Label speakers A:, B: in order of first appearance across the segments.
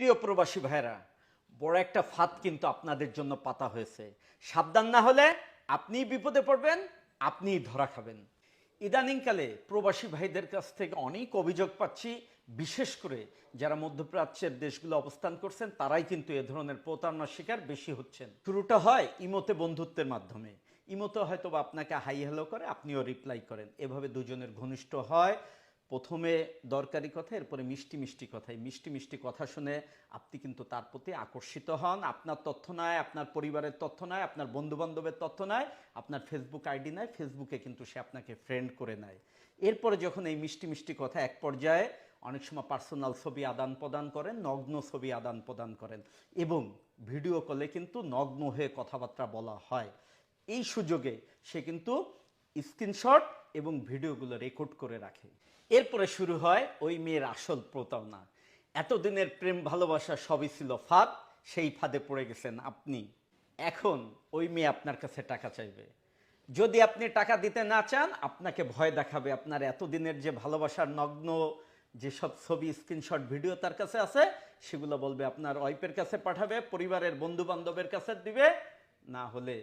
A: প্রিয় প্রবাসী ভাইরা, বড় একটা ফাঁদ কিন্তু আপনাদের জন্য পাতা হয়েছে। সাবধান না হলে আপনিই বিপদে পড়বেন, আপনিই ধরা খাবেন। ইদানিংকালে প্রবাসী ভাইদের কাছ থেকে অনেক অভিযোগ পাচ্ছি, বিশেষ করে যারা মধ্যপ্রাচ্যের দেশগুলো অবস্থান করছেন তারাই কিন্তু এ ধরনের প্রতারণার শিকার বেশি হচ্ছেন। শুরুটা হয় ইমোতে বন্ধুত্বের মাধ্যমে। ইমোতে হয়তো বা আপনাকে হাই হ্যালো করে, আপনিও রিপ্লাই করেন, এভাবে দুজনের ঘনিষ্ঠ হয়। প্রথমে দরকারি কথা, এরপরে মিষ্টি মিষ্টি কথা। এই মিষ্টি মিষ্টি কথা শুনে আপনি কিন্তু তার প্রতি আকর্ষিত হন। আপনার তথ্য নেয়, আপনার পরিবারের তথ্য নেয়, আপনার বন্ধু বান্ধবের তথ্য নেয়, আপনার ফেসবুক আইডি নেয়, ফেসবুকে কিন্তু সে আপনাকে ফ্রেন্ড করে নেয়। এরপরে যখন এই মিষ্টি মিষ্টি কথা এক পর্যায়ে অনেক সময় পার্সোনাল ছবি আদান প্রদান করেন, নগ্ন ছবি আদান প্রদান করেন, এবং ভিডিও কলে কিন্তু নগ্ন হয়ে কথাবার্তা বলা হয়। এই সুযোগে সে কিন্তু স্ক্রিনশট এবং ভিডিওগুলো রেকর্ড করে রাখে। এরপরে শুরু হয় ওই মেয়ের আসল প্রতারণা। এতদিনের প্রেম ভালোবাসা সবই ছিল ফাঁদ, সেই ফাঁদে পড়ে গেছেন আপনি। এখন ওই মেয়ে আপনার কাছে টাকা চাইবে। যদি আপনি টাকা দিতে না চান, আপনাকে ভয় দেখাবে। আপনার এতদিনের যে ভালোবাসার নগ্ন যেসব ছবি, স্ক্রিনশট, ভিডিও তার কাছে আছে, সেগুলো বলবে আপনার ওয়াইফের কাছে পাঠাবে, পরিবারের বন্ধু বান্ধবের কাছে দিবে, না হলে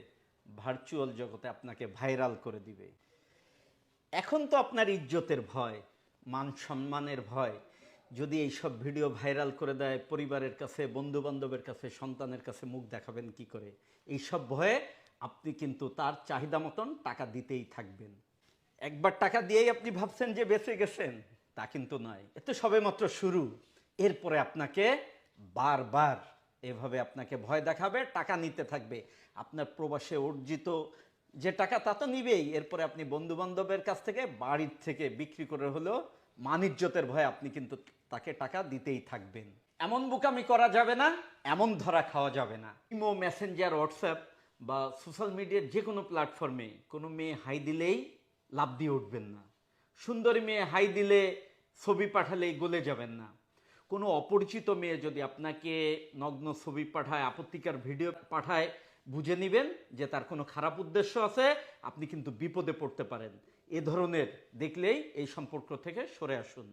A: ভার্চুয়াল জগতে আপনাকে ভাইরাল করে দিবে। এখন তো আপনার ইজ্জতের ভয়, মান সম্মানের ভয়। যদি এইসব ভিডিও ভাইরাল করে দেয়, পরিবারের কাছে, বন্ধু বান্ধবের কাছে, সন্তানের কাছে মুখ দেখাবেন কি করে? এইসব ভয়ে আপনি কিন্তু তার চাহিদা মতন টাকা দিতেই থাকবেন। একবার টাকা দিয়েই আপনি ভাবছেন যে বেঁচে গেছেন, তা কিন্তু নয়। এতে সবেমাত্র শুরু। এরপরে আপনাকে বারবার এভাবে আপনাকে ভয় দেখাবে, টাকা নিতে থাকবে। আপনার প্রবাসে অর্জিত যে টাকা তা তো নিবেই, এরপরে আপনি বন্ধু বান্ধবের কাছ থেকে, বাড়ির থেকে বিক্রি করে হলেও মানিজ্যতের ভয়ে আপনি কিন্তু তাকে টাকা দিতেই থাকবেন। এমন বোকামি করা যাবে না, এমন ধরা খাওয়া যাবে না। ইমো, মেসেঞ্জার, হোয়াটসঅ্যাপ বা সোশ্যাল মিডিয়ার যে কোনো প্ল্যাটফর্মে কোনো মেয়ে হাই দিলেই লাভ দিয়ে উঠবেন না। সুন্দরী মেয়ে হাই দিলে, ছবি পাঠালেই গলে যাবেন না। কোনো অপরিচিত মেয়ে যদি আপনাকে নগ্ন ছবি পাঠায়, আপত্তিকর ভিডিও পাঠায়, বুঝে নেবেন যে তার কোনো খারাপ উদ্দেশ্য আছে, আপনি কিন্তু বিপদে পড়তে পারেন। এ ধরনের দেখলেই এই সম্পর্ক থেকে সরে আসুন।